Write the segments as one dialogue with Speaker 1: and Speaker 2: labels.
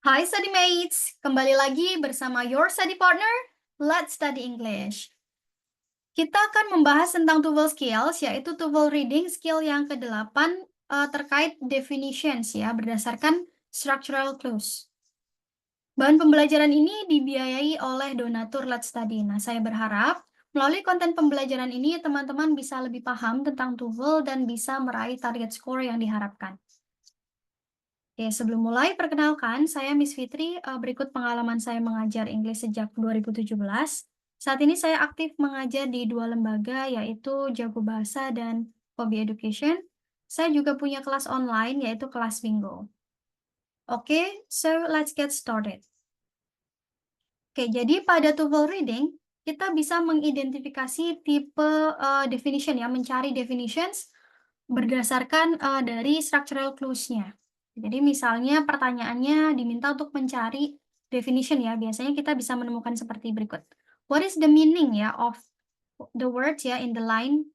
Speaker 1: Hai study mates, kembali lagi bersama your study partner. Let's study English. Kita akan membahas tentang TOEFL skills, yaitu TOEFL reading skill yang ke-8 terkait definitions ya, berdasarkan structural clues. Bahan pembelajaran ini dibiayai oleh donatur Let's Study. Nah, saya berharap melalui konten pembelajaran ini teman-teman bisa lebih paham tentang TOEFL dan bisa meraih target skor yang diharapkan. Oke, sebelum mulai, perkenalkan, saya Miss Fitri. Berikut pengalaman saya mengajar Inggris sejak 2017. Saat ini saya aktif mengajar di 2 lembaga, yaitu Jago Bahasa dan Hobby Education. Saya juga punya kelas online, yaitu kelas Bingo. Oke, so let's get started. Oke, jadi pada TOEFL reading, kita bisa mengidentifikasi tipe definition ya, mencari definitions berdasarkan dari structural clues-nya. Jadi misalnya pertanyaannya diminta untuk mencari definition ya, biasanya kita bisa menemukan seperti berikut. What is the meaning ya of the words ya in the line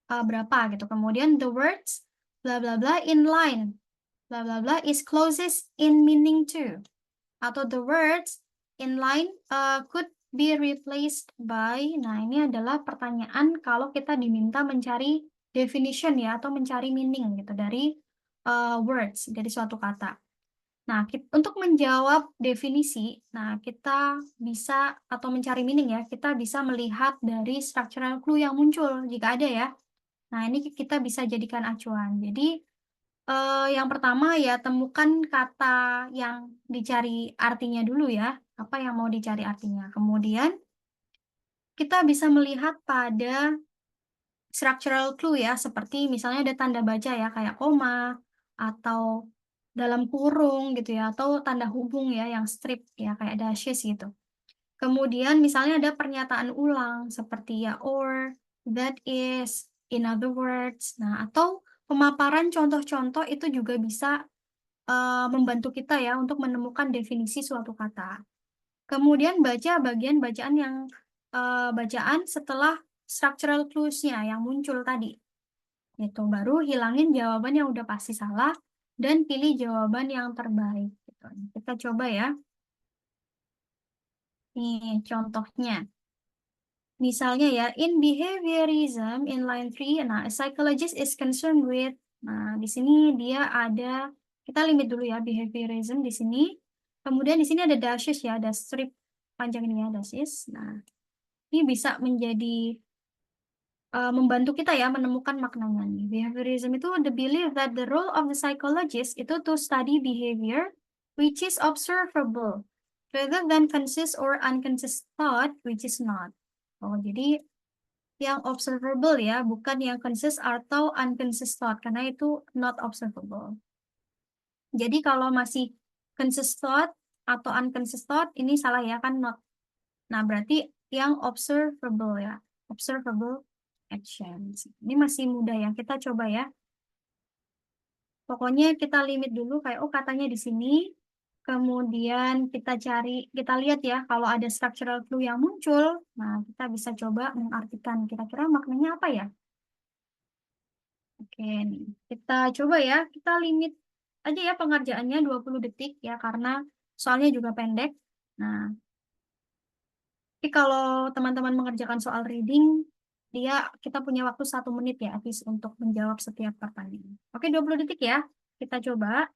Speaker 1: berapa gitu. Kemudian the words bla bla bla in line bla bla bla is closest in meaning to. Atau the words in line could be replaced by. Nah, ini adalah pertanyaan kalau kita diminta mencari definition ya atau mencari meaning gitu dari words dari suatu kata. Nah, untuk menjawab definisi, nah kita bisa atau mencari meaning ya, kita bisa melihat dari structural clue yang muncul jika ada ya. Nah, ini kita bisa jadikan acuan. Jadi yang pertama ya temukan kata yang dicari artinya dulu ya, apa yang mau dicari artinya. Kemudian kita bisa melihat pada structural clue ya, seperti misalnya ada tanda baca ya, kayak koma, atau dalam kurung gitu ya, atau tanda hubung ya, yang strip ya, kayak dashes gitu. Kemudian misalnya ada pernyataan ulang, seperti ya, or, that is, in other words. Nah, atau pemaparan contoh-contoh itu juga bisa membantu kita ya untuk menemukan definisi suatu kata. Kemudian baca bagian bacaan yang bacaan setelah structural clues-nya yang muncul tadi. Itu baru hilangin jawaban yang udah pasti salah dan pilih jawaban yang terbaik. Gitu. Kita coba ya. Nih contohnya. Misalnya ya, in behaviorism in line 3, nah, a psychologist is concerned with, nah, di sini dia ada, kita limit dulu ya, behaviorism di sini. Kemudian di sini ada dashes ya, ada strip panjang ini ya, dashes. Nah, ini bisa menjadi, membantu kita ya menemukan maknanya nih. Behaviorism itu the belief that the role of the psychologist itu to study behavior which is observable, rather than conscious or unconscious thought which is not. Oh, jadi yang observable ya, bukan yang conscious atau unconscious thought, karena itu not observable. Jadi kalau masih conscious thought atau unconscious thought, ini salah ya, kan not. Nah, berarti yang observable ya, observable actions. Ini masih mudah ya, kita coba ya. Pokoknya kita limit dulu kayak, oh katanya di sini, kemudian kita cari, kita lihat ya, kalau ada structural clue yang muncul, nah kita bisa coba mengartikan kira-kira maknanya apa ya. Oke, nih. Kita coba ya, kita limit aja ya pengerjaannya 20 detik ya, karena soalnya juga pendek. Nah, tapi kalau teman-teman mengerjakan soal reading, kita punya waktu 1 menit ya, habis untuk menjawab setiap pertanyaan. Oke, 20 detik ya, kita coba.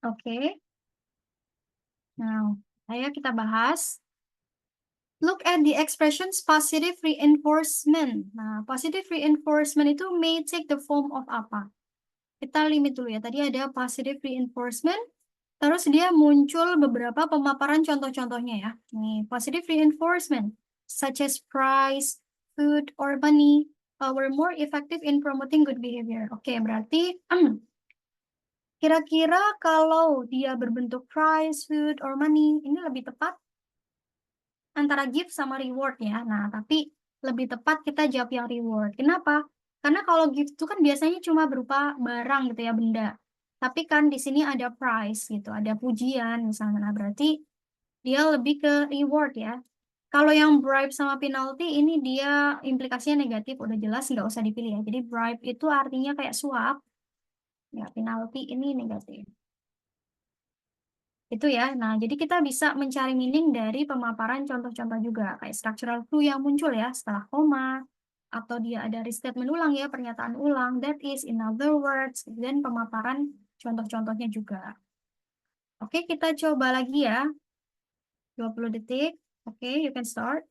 Speaker 1: Oke, nah, ayo kita bahas. Look at the expressions positive reinforcement. Nah, positive reinforcement itu may take the form of apa? Kita limit dulu ya. Tadi ada positive reinforcement, terus dia muncul beberapa pemaparan contoh-contohnya ya. Nih, positive reinforcement, such as price, food, or money, were more effective in promoting good behavior. Oke, berarti kira-kira kalau dia berbentuk price, food, or money, ini lebih tepat antara gift sama reward ya. Nah, tapi lebih tepat kita jawab yang reward. Kenapa? Karena kalau gift itu kan biasanya cuma berupa barang gitu ya, benda. Tapi kan di sini ada prize gitu, ada pujian misalnya. Nah, berarti dia lebih ke reward ya. Kalau yang bribe sama penalty ini dia implikasinya negatif, udah jelas nggak usah dipilih ya. Jadi bribe itu artinya kayak suap, ya penalty ini negatif. Itu ya. Nah, jadi kita bisa mencari meaning dari pemaparan contoh-contoh juga, kayak structural clue yang muncul ya setelah koma, atau dia ada restatement ulang ya, pernyataan ulang, that is, in other words, dan pemaparan contoh-contohnya juga. Oke, kita coba lagi ya. 20 detik. Oke, you can start.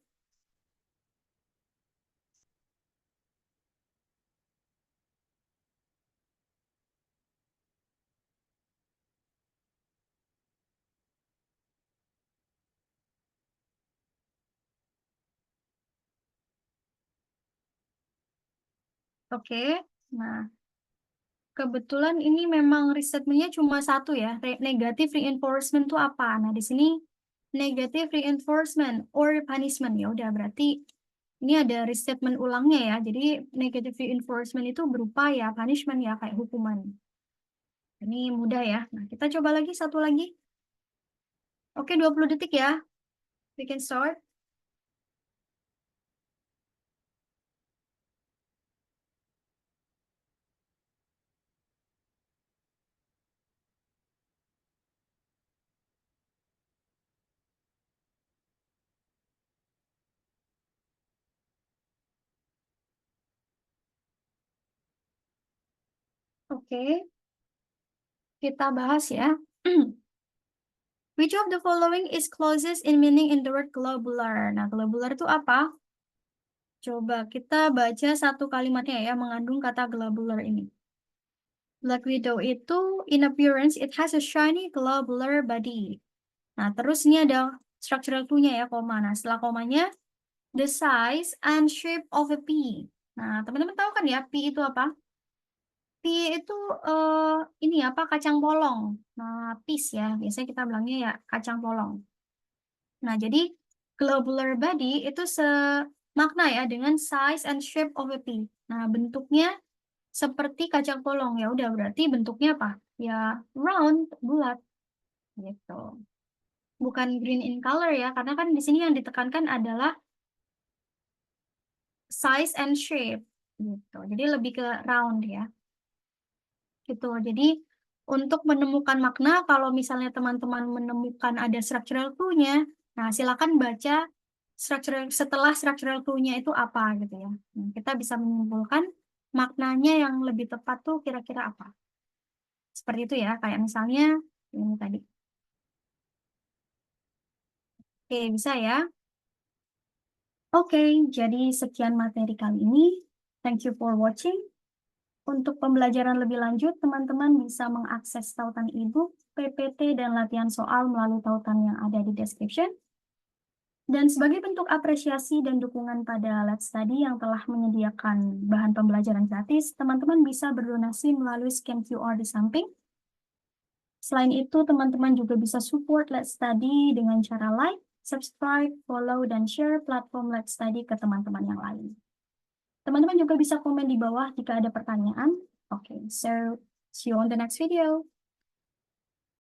Speaker 1: Oke, nah kebetulan ini memang risetnya cuma satu ya, negative reinforcement itu apa? Nah, di sini negative reinforcement or punishment ya udah berarti ini ada restatement ulangnya ya. Jadi negative reinforcement itu berupa ya punishment ya kayak hukuman. Ini mudah ya. Nah, kita coba lagi satu lagi. Oke, 20 detik ya. We can start. Oke, kita bahas ya. Which of the following is closest in meaning in the word globular? Nah, globular itu apa? Coba kita baca satu kalimatnya ya, mengandung kata globular ini. Black widow itu, in appearance, it has a shiny globular body. Nah, terus ini ada structural clue-nya ya, koma. Nah, setelah komanya, the size and shape of a pea. Nah, teman-teman tahu kan ya, pea itu apa? Pea itu ini apa? Kacang polong. Nah, peas ya, biasanya kita bilangnya ya kacang polong. Nah, jadi globular body itu semakna ya dengan size and shape of a pea. Nah, bentuknya seperti kacang polong. Ya udah berarti bentuknya apa? Ya round, bulat gitu. Bukan green in color ya, karena kan di sini yang ditekankan adalah size and shape gitu. Jadi lebih ke round ya. Gitu. Jadi untuk menemukan makna, kalau misalnya teman-teman menemukan ada structural clue-nya, nah silakan baca setelah structural clue-nya itu apa gitu ya. Nah, kita bisa menyimpulkan maknanya yang lebih tepat tuh kira-kira apa. Seperti itu ya, kayak misalnya ini tadi. Oke, bisa ya. Oke, jadi sekian materi kali ini. Thank you for watching. Untuk pembelajaran lebih lanjut, teman-teman bisa mengakses tautan e-book, PPT, dan latihan soal melalui tautan yang ada di description. Dan sebagai bentuk apresiasi dan dukungan pada Let's Study yang telah menyediakan bahan pembelajaran gratis, teman-teman bisa berdonasi melalui scan QR di samping. Selain itu, teman-teman juga bisa support Let's Study dengan cara like, subscribe, follow, dan share platform Let's Study ke teman-teman yang lain. Teman-teman juga bisa komen di bawah jika ada pertanyaan. Oke, so see you on the next video.